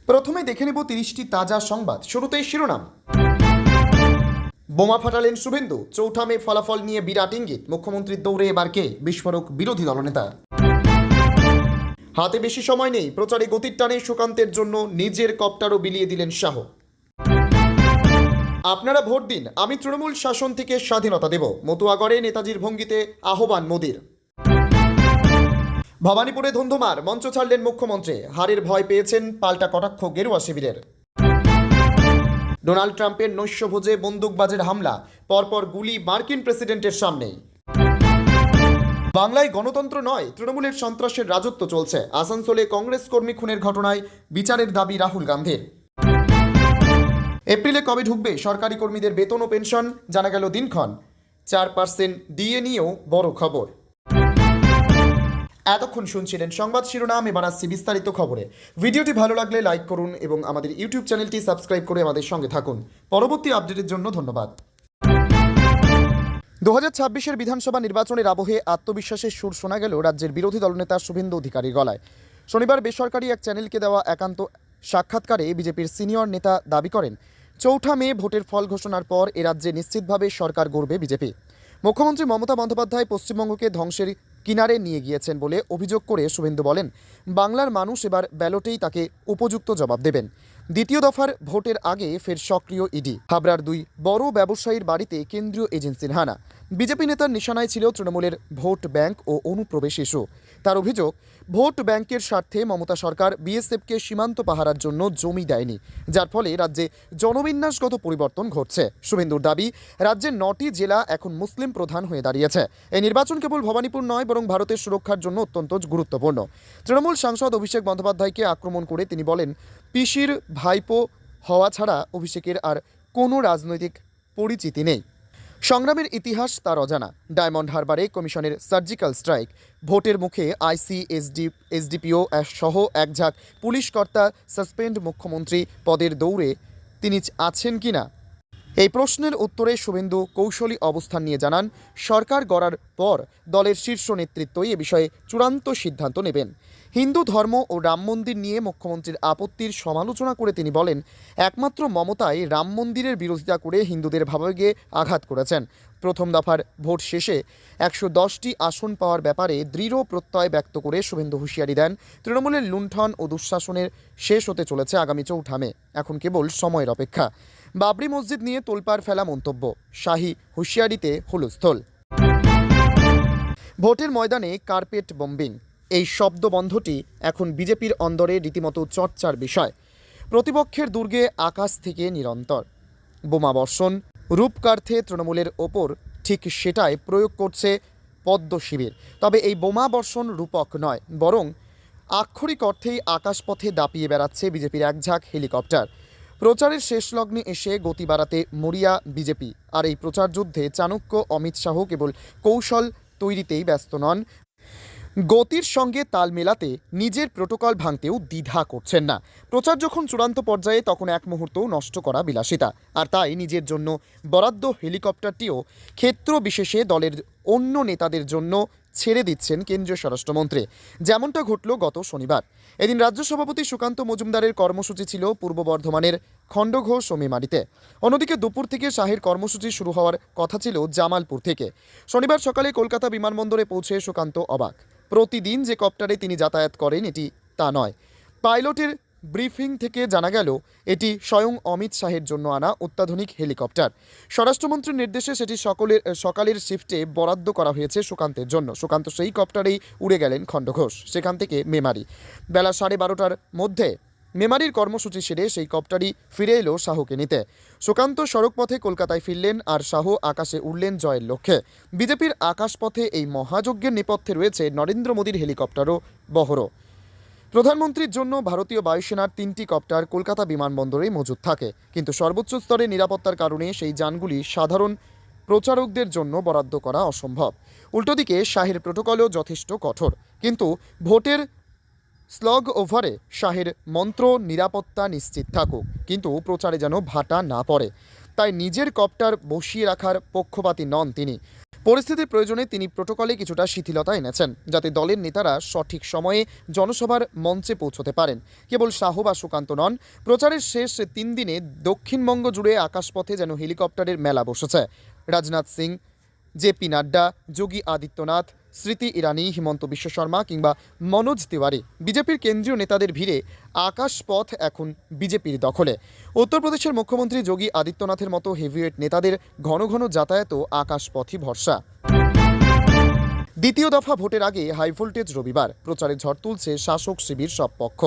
প্রথমে দেখে নেব 30টি তাজা সংবাদ। শুরুতেই শিরোনাম। বোমা ফাটালেন শুভেন্দু, চৌঠা মে ফলাফল নিয়ে বিরাট ইঙ্গিত। মুখ্যমন্ত্রীর দৌড়ে এবার কে? বিস্ফোরক বিরোধী দলনেতা। হাতে বেশি সময় নেই, প্রচারে গতির টানে সুকান্তের জন্য নিজের কপ্টারও বিলিয়ে দিলেন শাহ। আপনারা ভোট দিন, আমি তৃণমূল শাসন থেকে স্বাধীনতা দেব, মতুয়াগড়ে নেতাজির ভঙ্গিতে আহ্বান মোদির। ভবানীপুরে ধুন্ধুমার, মঞ্চ ছাড়লেন মুখ্যমন্ত্রী, হারের ভয় পেয়েছেন, পাল্টা কটাক্ষ গেরুয়া শিবিরের। ডোনাল্ড ট্রাম্পের নৈশভোজে বন্দুকবাজের হামলা, পরপর গুলি মার্কিন প্রেসিডেন্টের সামনেই। বাংলায় গণতন্ত্র নয়, তৃণমূলের সন্ত্রাসের রাজত্ব চলছে। আসানসোলে কংগ্রেস কর্মী খুনের ঘটনায় বিচারের দাবি রাহুল গান্ধীর। এপ্রিলে কবে ঢুকবে সরকারি কর্মীদের বেতন ও পেনশন? জানা গেল দিনক্ষণ। 4% ডিএ নিয়েও বড় খবর। এতক্ষণ শুনছিলেন সংবাদ শিরোনাম, এবার আসছি বিস্তারিত খবরে। ভিডিওটি ভালো লাগলে লাইক করুন এবং আমাদের ইউটিউব চ্যানেলটি সাবস্ক্রাইব করে আমাদের সঙ্গে থাকুন। পরবর্তী আপডেটের জন্য ধন্যবাদ। 2026-এর বিধানসভা নির্বাচনের আবহে আত্মবিশ্বাসের সুর শোনা গেল রাজ্যের বিরোধী দলনেতা শুভেন্দু অধিকারীর গলায়। শনিবার বেসরকারি এক চ্যানেলকে দেওয়া একান্ত সাক্ষাৎকারে বিজেপির সিনিয়র নেতা দাবি করেন, চৌঠা মে ভোটের ফল ঘোষণার পর এ রাজ্যে নিশ্চিতভাবে সরকার গড়বে বিজেপি। মুখ্যমন্ত্রী মমতা বন্দ্যোপাধ্যায় পশ্চিমবঙ্গকে ধ্বংসের কিনারে নিয়ে গিয়েছেন বলে অভিযোগ করে শুভেন্দু বলেন, বাংলার মানুষ এবার ব্যালটেই তাকে উপযুক্ত জবাব দেবেন। দ্বিতীয় দফার ভোটের আগে ফের সক্রিয় ইডি। হাবড়ার 2 বড় ব্যবসায়ীর বাড়িতে কেন্দ্রীয় এজেন্সির হানা। বিজেপি নেতার নিশানায় ছিল তৃণমূলের ভোট ব্যাংক ও অনুপ্রবেশ ইস্যু। তার অভিযোগ, ভোট ব্যাংকের স্বার্থে মমতা সরকার বিএসএফকে সীমান্ত পাহারার জন্য জমি দেয়নি, যার ফলে রাজ্যে জনবিন্যাসগত পরিবর্তন ঘটছে। শুভেন্দুর দাবি, রাজ্যের 9টি জেলা এখন মুসলিম প্রধান হয়ে দাঁড়িয়েছে। এই নির্বাচন কেবল ভবানীপুর নয়, বরং ভারতের সুরক্ষার জন্য অত্যন্ত গুরুত্বপূর্ণ। তৃণমূল সাংসদ অভিষেক বন্দ্যোপাধ্যায়কে আক্রমণ করে তিনি বলেন, পিসির ভাইপো হওয়া ছাড়া অভিষেকের আর কোনো রাজনৈতিক পরিচিতি নেই। সংগ্রামের ইতিহাস তার অজানা। ডায়মন্ড হারবারে কমিশনের সার্জিক্যাল স্ট্রাইক, ভোটের মুখে আইসি এসডিপিও সহ একঝাঁক পুলিশ কর্তা সাসপেন্ড। মুখ্যমন্ত্রী পদের দৌড়ে তিনি আছেন কিনা এই প্রশ্নের উত্তরে শুভেন্দু কৌশলী অবস্থান নিয়ে জানান, সরকার গড়ার পর দলের শীর্ষ নেতৃত্বই এ বিষয়ে চূড়ান্ত সিদ্ধান্ত নেবেন। হিন্দু ধর্ম ও রাম মন্দির নিয়ে মুখ্যমন্ত্রীর আপত্তির সমালোচনা করে তিনি বলেন, একমাত্র মমতাই রাম মন্দিরের বিরোধিতা করে হিন্দুদের ভাবাবেগে আঘাত করেছেন। প্রথম দফার ভোট শেষে 110টি আসন পাওয়ার ব্যাপারে দৃঢ় প্রত্যয় ব্যক্ত করে শুভেন্দু হুঁশিয়ারি দেন, তৃণমূলের লুণ্ঠন ও দুঃশাসনের শেষ হতে চলেছে আগামী চৌঠা মে। এখন কেবল সময়ের অপেক্ষা। বাবরি মসজিদ নিয়ে তোলপাড় ফেলা মন্তব্য, শাহী হুঁশিয়ারিতে হুলস্থল। ভোটের ময়দানে কার্পেট বম্বিং, এই শব্দবন্ধটি এখন বিজেপির অন্দরে রীতিমতো চর্চার বিষয়। প্রতিপক্ষের দুর্গে আকাশ থেকে নিরন্তর বোমা বর্ষণ, রূপকার্থে তৃণমূলের ওপর ঠিক সেটাই প্রয়োগ করছে পদ্ম শিবির। তবে এই বোমা বর্ষণ রূপক নয়, বরং আক্ষরিক অর্থেই আকাশপথে দাপিয়ে বেড়াচ্ছে বিজেপির একঝাঁক হেলিকপ্টার। প্রচারের শেষ লগ্নে এসে গতি বাড়াতে মরিয়া বিজেপি। আর এই প্রচার যুদ্ধে চাণক্য অমিত শাহ কেবল কৌশল তৈরিতেই ব্যস্ত নন, গতির সঙ্গে তাল মেলাতে নিজের প্রোটোকল ভাঙতেও দ্বিধা করছেন না। প্রচার যখন চূড়ান্ত পর্যায়ে, তখন এক মুহূর্তও নষ্ট করা বিলাসিতা। আর তাই নিজের জন্য বরাদ্দ হেলিকপ্টারটিও ক্ষেত্র বিশেষে দলের অন্য নেতাদের জন্য ছেড়ে দিচ্ছেন কেন্দ্রীয় স্বরাষ্ট্রমন্ত্রী, যেমনটা ঘটল গত শনিবার। এদিন রাজ্য সভাপতি সুকান্ত মজুমদারের কর্মসূচি ছিল পূর্ব বর্ধমানের খণ্ডঘোষ ও মেমারিতে। অন্যদিকে দুপুর থেকে শাহের কর্মসূচি শুরু হওয়ার কথা ছিল জামালপুর থেকে। শনিবার সকালে কলকাতা বিমানবন্দরে পৌঁছে সুকান্ত অবাক। প্রতিদিন যে কপ্টারে তিনি যাতায়াত করেন এটি তা নয়। পাইলটের ব্রিফিং থেকে জানা গেল এটি স্বয়ং অমিত শাহের জন্য আনা অত্যাধুনিক হেলিকপ্টার। স্বরাষ্ট্রমন্ত্রীর নির্দেশে সেটি সকালের শিফটে বরাদ্দ করা হয়েছে সুকান্তের জন্য। সুকান্ত সেই কপ্টারেই উড়ে গেলেন খণ্ডঘোষ, সেখান থেকে মেমারি। বেলা 12:30টার মধ্যে মেমারির কর্মসূচি সেরে সেই কপ্টারই ফিরে এলো শাহকে নিতে। সুকান্ত সড়কপথে কলকাতায় ফিরলেন, আর শাহ আকাশে উড়লেন জয়ের লক্ষ্যে। বিজেপির আকাশপথে এই মহাযজ্ঞের নেপথ্যে রয়েছে নরেন্দ্র মোদীর হেলিকপ্টারও বহরও। প্রধানমন্ত্রীর জন্য ভারতীয় বায়ুসেনার 3টি কপ্টার কলকাতা বিমানবন্দরেই মজুদ থাকে, কিন্তু সর্বোচ্চ স্তরে নিরাপত্তার কারণে সেই যানগুলি সাধারণ প্রচারকদের জন্য বরাদ্দ করা অসম্ভব। উল্টোদিকে শাহের প্রোটোকলও যথেষ্ট কঠোর, কিন্তু ভোটের স্লগ ওভারে শাহের মন্ত্র নিরাপত্তা নিশ্চিত থাকুক, কিন্তু প্রচারে যেন ভাটা না পড়ে। তাই নিজের কপ্টার বসিয়ে রাখার পক্ষপাতী নন তিনি। পরিস্থিতির প্রয়োজনে তিনি প্রোটোকলে কিছুটা শিথিলতা এনেছেন, যাতে দলের নেতারা সঠিক সময়ে জনসভার মঞ্চে পৌঁছতে পারেন। কেবল শাহ বা সুকান্ত নন, প্রচারের শেষ 3 দিনে দক্ষিণবঙ্গ জুড়ে আকাশপথে যেন হেলিকপ্টারের মেলা বসেছে। রাজনাথ সিং, জেপি নাড্ডা, যোগী আদিত্যনাথ, স্মৃতি ইরানি, হিমন্ত বিশ্ব শর্মা কিংবা মনোজ তিওয়ারি, বিজেপির কেন্দ্রীয় নেতাদের ভিড়ে আকাশপথ এখন বিজেপির দখলে। উত্তরপ্রদেশের মুখ্যমন্ত্রী যোগী আদিত্যনাথের মতো হেভিওয়েট নেতাদের ঘন ঘন যাতায়াতও আকাশপথই ভরসা। দ্বিতীয় দফা ভোটের আগে হাইভোল্টেজ রবিবার, প্রচারে ঝড় তুলছে শাসক শিবির সব পক্ষ।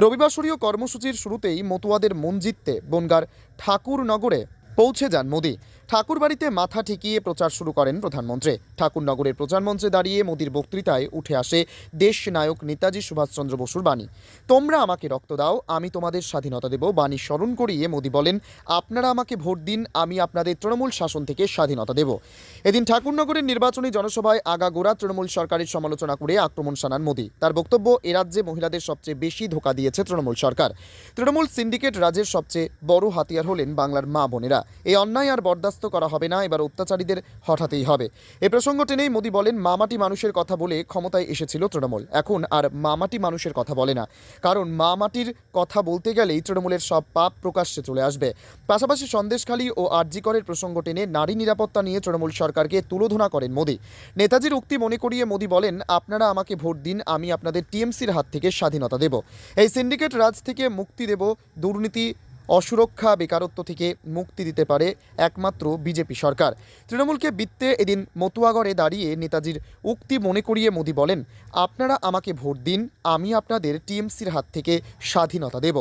রবিবাসরীয় কর্মসূচির শুরুতেই মতুয়াদের মন জিততে বনগাঁর ঠাকুরনগরে পৌঁছে যান মোদি। ঠাকুরবাড়িতে মাথা ঠেকিয়ে প্রচার শুরু করেন প্রধানমন্ত্রী। ঠাকুরনগরের প্রচার মঞ্চে দাঁড়িয়ে মোদির বক্তৃতায় উঠে আসে দেশ নায়ক নেতাজি সুভাষচন্দ্র বসুর বাণী। তোমরা আমাকে রক্ত দাও, আমি তোমাদের স্বাধীনতা দেব। বাণী স্মরণ করিয়ে মোদি বলেন, আপনারা আমাকে ভোট দিন, আমি আপনাদের তৃণমূল শাসন থেকে স্বাধীনতা দেব। এদিন ঠাকুরনগরের নির্বাচনী জনসভায় আগাগোড়া তৃণমূল সরকারের সমালোচনা করে আক্রমণ শানান মোদি। তার বক্তব্য, এ রাজ্যে মহিলাদের সবচেয়ে বেশি ধোঁকা দিয়েছে তৃণমূল সরকার। তৃণমূল সিন্ডিকেট রাজ্যের সবচেয়ে বড় হাতিয়ার হলেন বাংলার মা বোনেরা। এই অন্যায় আর বরদাস্ত করা হবে না, এবার অত্যাচারীদের হঠাতেই হবে। এ প্রসঙ্গ টেনেই মোদি বলেন, মামাটি মানুষের কথা বলে ক্ষমতায় এসেছিল তৃণমূল, এখন আর মামাটি মানুষের কথা বলে না, কারণ মামাটির কথা বলতে গেলেই তৃণমূলের সব পাপ প্রকাশ্যে চলে আসবে। পাশাপাশি সন্দেশখালী ও আরজিকরের প্রসঙ্গ টেনে নারী নিরাপত্তা নিয়ে তৃণমূল সরকারকে তুলোধনা করেন মোদি। নেতাজির উক্তি মনে করিয়ে মোদি বলেন, আপনারা আমাকে ভোট দিন, আমি আপনাদের টিএমসির হাত থেকে স্বাধীনতা দেব। এই সিন্ডিকেট রাজ থেকে মুক্তি দেব, দুর্নীতি, অসুরক্ষা, বেকারত্ব থেকে মুক্তি দিতে পারে একমাত্র বিজেপি সরকার। তৃণমূলকে বিত্তে এদিন মতুয়াগড়ে দাঁড়িয়ে নেতাজির উক্তি মনে করিয়ে মোদি বলেন, আপনারা আমাকে ভোট দিন, আমি আপনাদের টিএমসির হাত থেকে স্বাধীনতা দেব।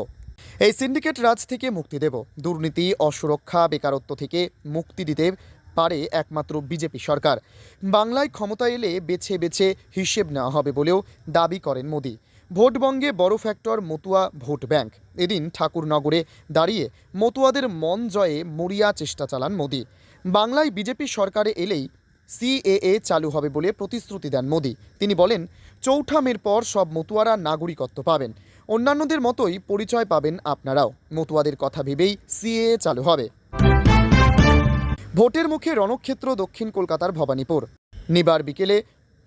এই সিন্ডিকেট রাজ থেকে মুক্তি দেব, দুর্নীতি, অসুরক্ষা, বেকারত্ব থেকে মুক্তি দিতে পারে একমাত্র বিজেপি সরকার। বাংলায় ক্ষমতা এলে বেছে বেছে হিসেব নেওয়া হবে বলেও দাবি করেন মোদি। ভোটবঙ্গে বড় ফ্যাক্টর মতুয়া ভোট ব্যাংক। এদিন ঠাকুরনগরে দাঁড়িয়ে মতুয়াদের মন জয়ে মরিয়া চেষ্টা চালান মোদি। বাংলায় বিজেপি সরকারে এলেই সিএএ চালু হবে বলে প্রতিশ্রুতি দেন মোদি। তিনি বলেন, ৪ঠা মের পর সব মতুয়ারা নাগরিকত্ব পাবেন, অন্যান্যদের মতোই পরিচয় পাবেন আপনারাও। মতুয়াদের কথা ভেবেই সিএএ চালু হবে। ভোটের মুখে রণক্ষেত্র দক্ষিণ কলকাতার ভবানীপুর। নিবার বিকেলে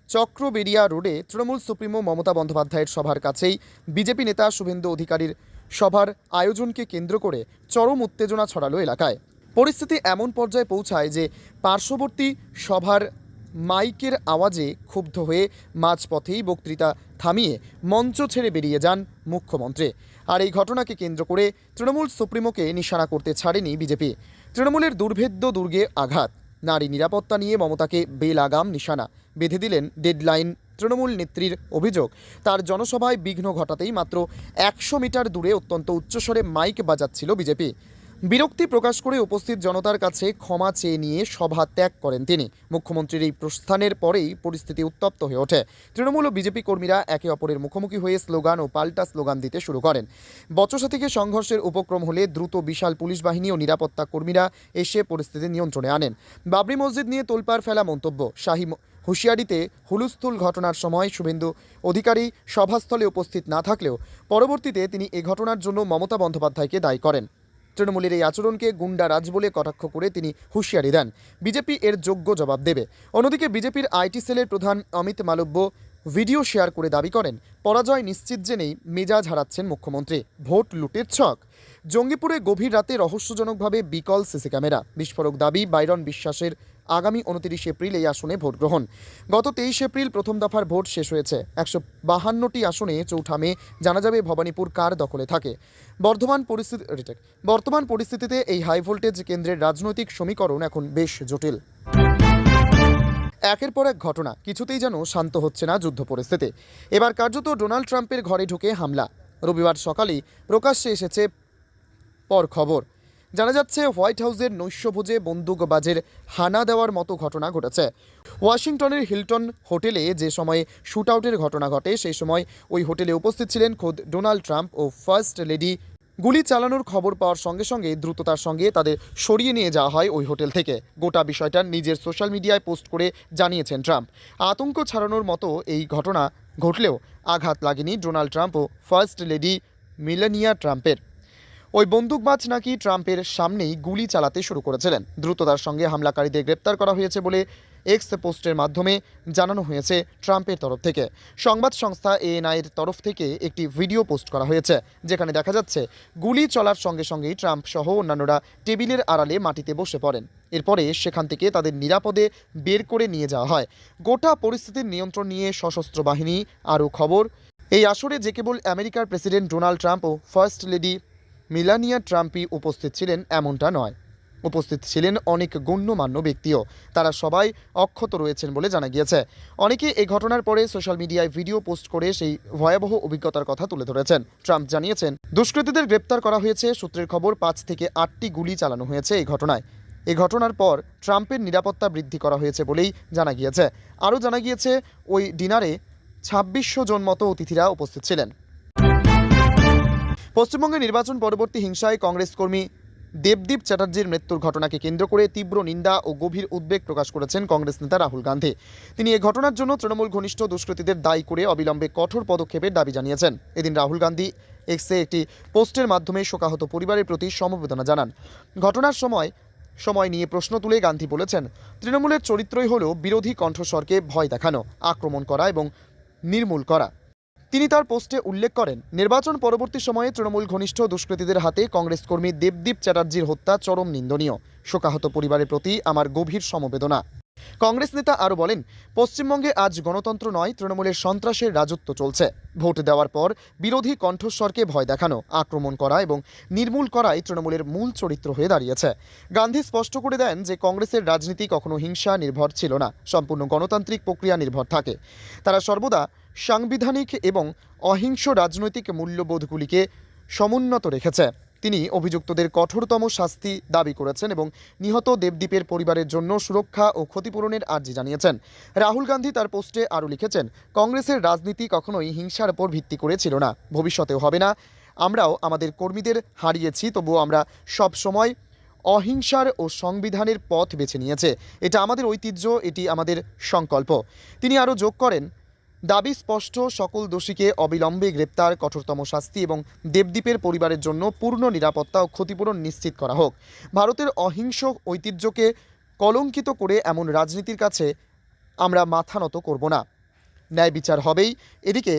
চক্রবেড়িয়া রোডে তৃণমূল সুপ্রিমো মমতা বন্দ্যোপাধ্যায়ের সভার কাছেই বিজেপি নেতা শুভেন্দু অধিকারীর সভার আয়োজনকে কেন্দ্র করে চরম উত্তেজনা ছড়ালো এলাকায়। পরিস্থিতি এমন পর্যায়ে পৌঁছায় যে পার্শ্ববর্তী সভার মাইকের আওয়াজে ক্ষুব্ধ হয়ে মাঝপথেই বক্তৃতা থামিয়ে মঞ্চ ছেড়ে বেরিয়ে যান মুখ্যমন্ত্রী। আর এই ঘটনাকে কেন্দ্র করে তৃণমূল সুপ্রিমোকে নিশানা করতে ছাড়েনি বিজেপি। তৃণমূলের দুর্ভেদ্য দুর্গে আঘাত, নারী নিরাপত্তা নিয়ে মমতাকে বেলাগাম নিশানা বেঁধে দিলেন ডেডলাইন। তৃণমূল নেত্রীর অভিযোগ, তার জনসভায় বিঘ্ন ঘটাতেই মাত্র 100 মিটার দূরে অত্যন্ত উচ্চস্বরে মাইক বাজাচ্ছিল বিজেপি। বিরক্তি প্রকাশ করে উপস্থিত জনতার কাছে ক্ষমা চেয়ে নিয়ে সভা ত্যাগ করেন তিনি। মুখ্যমন্ত্রীর এই প্রস্থানের পরেই পরিস্থিতি উত্তপ্ত হয়ে ওঠে। তৃণমূল ও বিজেপি কর্মীরা একে অপরের মুখোমুখি হয়ে স্লোগান ও পাল্টা স্লোগান দিতে শুরু করেন। বচসা থেকে সংঘর্ষের উপক্রম হলে দ্রুত বিশাল পুলিশ বাহিনী ও নিরাপত্তা কর্মীরা এসে পরিস্থিতি নিয়ন্ত্রণে আনেন। বাবরি মসজিদ নিয়ে তোলপাড় ফেলা মন্তব্য, শাহী হুঁশিয়ারিতে হুলস্থুল ঘটনার সময় শুভেন্দু অধিকারী সভাস্থলে উপস্থিত না থাকলেও পরবর্তীতে তিনি এ ঘটনার জন্য মমতা বন্দ্যোপাধ্যায়কে দায়ী করেন। তৃণমূলের এই আচরণকে গুন্ডারাজ বলে কটাক্ষ করে তিনি হুঁশিয়ারি দেন, বিজেপি এর যোগ্য জবাব দেবে। অন্যদিকে বিজেপির আইটি সেলের প্রধান অমিত মালব্য ভিডিও শেয়ার করে দাবি করেন, পরাজয় নিশ্চিত জেনেই মেজাজ হারাচ্ছেন মুখ্যমন্ত্রী। ভোট লুটের ছক। জঙ্গিপুরে গভীর রাতে রহস্যজনকভাবে বিকল সিসি ক্যামেরা, বিস্ফোরক দাবি বাইরন বিশ্বাসের আগামী 29 এপ্রিল এই আসনে ভোট গ্রহণ। গত 23 এপ্রিল প্রথম দফার ভোট শেষ হয়েছে। 152টি আসনে 4ঠা মে জানা যাবে ভবানীপুর কার দখলে থাকে। বর্তমান পরিস্থিতিতে এই হাই ভোল্টেজ কেন্দ্রের রাজনৈতিক সমীকরণ এখন বেশ জটিল। একের পর এক ঘটনা, কিছুতেই যেন শান্ত হচ্ছে না যুদ্ধ পরিস্থিতি। এবার কার্যত ডোনাল্ড ট্রাম্পের ঘরে ঢুকে হামলা। রবিবার সকালেই প্রকাশ্যে এসেছে পর খবর। জানা যাচ্ছে হোয়াইট হাউসের নৈশভোজে বন্দুকবাজের হানা দেওয়ার মতো ঘটনা ঘটেছে। ওয়াশিংটনের হিলটন হোটেলে যে সময়ে শুট আউটের ঘটনা ঘটে, সেই সময় ওই হোটেলে উপস্থিত ছিলেন খোদ ডোনাল্ড ট্রাম্প ও ফার্স্ট লেডি। গুলি চালানোর খবর পাওয়ার সঙ্গে সঙ্গে দ্রুততার সঙ্গে তাদের সরিয়ে নিয়ে যাওয়া হয় ওই হোটেল থেকে। গোটা বিষয়টা নিজের সোশ্যাল মিডিয়ায় পোস্ট করে জানিয়েছেন ট্রাম্প। আতঙ্ক ছড়ানোর মতো এই ঘটনা ঘটলেও আঘাত লাগেনি ডোনাল্ড ট্রাম্প ও ফার্স্ট লেডি মেলানিয়া ট্রাম্পের। ওই বন্দুকবাজ নাকি ট্রাম্পের সামনেই গুলি চালাতে শুরু করেছিলেন। দ্রুততার সঙ্গে হামলাকারীদের গ্রেপ্তার করা হয়েছে বলে এক্স পোস্টের মাধ্যমে জানানো হয়েছে ট্রাম্পের তরফ থেকে। সংবাদ সংস্থা এএনআইয়ের তরফ থেকে একটি ভিডিও পোস্ট করা হয়েছে, যেখানে দেখা যাচ্ছে গুলি চলার সঙ্গে সঙ্গেই ট্রাম্প সহ অন্যান্যরা টেবিলের আড়ালে মাটিতে বসে পড়েন। এরপরে সেখান থেকে তাদের নিরাপদে বের করে নিয়ে যাওয়া হয়। গোটা পরিস্থিতির নিয়ন্ত্রণ নিয়ে সশস্ত্র বাহিনী। আরও খবর, এই আসরে যে কেবল আমেরিকার প্রেসিডেন্ট ডোনাল্ড ট্রাম্প ও ফার্স্ট লেডি মেলানিয়া ট্রাম্পই উপস্থিত ছিলেন এমনটা নয়, উপস্থিত ছিলেন অনেক গণ্যমান্য ব্যক্তিও। তারা সবাই অক্ষত রয়েছেন বলে জানা গিয়েছে। অনেকে এই ঘটনার পরে সোশ্যাল মিডিয়ায় ভিডিও পোস্ট করে সেই ভয়াবহ অভিজ্ঞতার কথা তুলে ধরেছেন। ট্রাম্প জানিয়েছেন, দুষ্কৃতীদের গ্রেপ্তার করা হয়েছে। সূত্রের খবর, 5 থেকে 8টি গুলি চালানো হয়েছে এই ঘটনায়। এই ঘটনার পর ট্রাম্পের নিরাপত্তা বৃদ্ধি করা হয়েছে বলেই জানা গিয়েছে। আরও জানা গিয়েছে, ওই ডিনারে 2600 জন মতো অতিথিরা উপস্থিত ছিলেন। পশ্চিমবঙ্গে নির্বাচন পরবর্তী হিংসায় কংগ্রেস কর্মী দেবদীপ চ্যাটার্জির মৃত্যুর ঘটনাকে কেন্দ্র করে তীব্র নিন্দা ও গভীর উদ্বেগ প্রকাশ করেছেন কংগ্রেস নেতা রাহুল গান্ধী। তিনি এই ঘটনার জন্য তৃণমূল ঘনিষ্ঠ দুষ্কৃতীদের দায়ী করে অবিলম্বে কঠোর পদক্ষেপের দাবি জানিয়েছেন। এদিন রাহুল গান্ধী এক্সে একটি পোস্টের মাধ্যমে শোকাহত পরিবারের প্রতি সমবেদনা জানান। ঘটনার সময় নিয়ে প্রশ্ন তুলে গান্ধী বলেছেন, তৃণমূলের চরিত্রই হল বিরোধী কণ্ঠস্বরকে ভয় দেখানো, আক্রমণ করা এবং নির্মূল করা। তিনি তার পোস্টে উল্লেখ করেন, নির্বাচন পরবর্তী সময়ে তৃণমূল ঘনিষ্ঠ দুষ্কৃতীদের হাতে কংগ্রেস কর্মী দেবদীপ চ্যাটার্জির হত্যা চরম নিন্দনীয়। শোকাহত পরিবারের প্রতি আমার গভীর সমবেদনা। কংগ্রেস নেতা আরও বলেন, পশ্চিমবঙ্গে আজ গণতন্ত্র নয়, তৃণমূলের সন্ত্রাসের রাজত্ব চলছে। ভোট দেওয়ার পর বিরোধী কণ্ঠস্বরকে ভয় দেখানো, আক্রমণ করা এবং নির্মূল করাই তৃণমূলের মূল চরিত্র হয়ে দাঁড়িয়েছে। গান্ধী স্পষ্ট করে দেন যে কংগ্রেসের রাজনীতি কখনো হিংসা নির্ভর ছিল না, সম্পূর্ণ গণতান্ত্রিক প্রক্রিয়া নির্ভর থাকে। তারা সর্বদা সাংবিধানিক এবং অহিংস রাজনৈতিক মূল্যবোধগুলিকে সমুন্নত রেখেছে। তিনি অভিযুক্তদের কঠোরতম শাস্তি দাবি করেছেন এবং নিহত দেবদীপের পরিবারের জন্য সুরক্ষা ও ক্ষতিপূরণের আর্জি জানিয়েছেন। রাহুল গান্ধী তার পোস্টে আরও লিখেছেন, কংগ্রেসের রাজনীতি কখনোই হিংসার উপর ভিত্তি করে ছিল না, ভবিষ্যতেও হবে না। আমরাও আমাদের কর্মীদের হারিয়েছি, তবুও আমরা সব সময় অহিংসার ও সংবিধানের পথ বেছে নিয়েছে। এটা আমাদের ঐতিহ্য, এটি আমাদের সংকল্প। তিনি আরও যোগ করেন, দাবি স্পষ্ট, সকল দোষীকে অবিলম্বে গ্রেপ্তার, কঠোরতম শাস্তি এবং দেবদীপের পরিবারের জন্য পূর্ণ নিরাপত্তা ও ক্ষতিপূরণ নিশ্চিত করা হোক। ভারতের অহিংস ঐতিহ্যকে কলঙ্কিত করে এমন রাজনীতির কাছে আমরা মাথা নত করব না। ন্যায় বিচার হবেই। এদিকে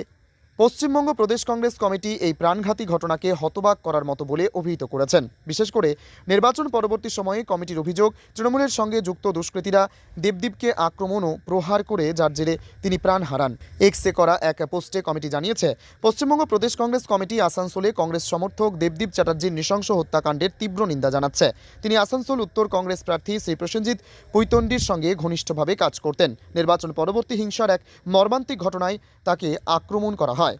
পশ্চিমবঙ্গ প্রদেশ কংগ্রেস কমিটি এই প্রাণঘাতী ঘটনাকে হতবাক করার মতো বলে অভিহিত করেছেন। বিশেষ করে নির্বাচন পরবর্তী সময়ে কমিটির অভিযোগ, তৃণমূলের সঙ্গে যুক্ত দুষ্কৃতীরা দেবদীপকে আক্রমণ ও প্রহার করে যার জেরে তিনি প্রাণ হারান। এক্সে করা এক পোস্টে কমিটি জানিয়েছে, পশ্চিমবঙ্গ প্রদেশ কংগ্রেস কমিটি আসানসোলে কংগ্রেস সমর্থক দেবদীপ চ্যাটার্জির নৃশংস হত্যাকাণ্ডের তীব্র নিন্দা জানাচ্ছে। তিনি আসানসোল উত্তর কংগ্রেস প্রার্থী শ্রী প্রসেনজিৎ পৈতন্ডির সঙ্গে ঘনিষ্ঠভাবে কাজ করতেন। নির্বাচন পরবর্তী হিংসার এক মর্মান্তিক ঘটনায় তাকে আক্রমণ করা হয়।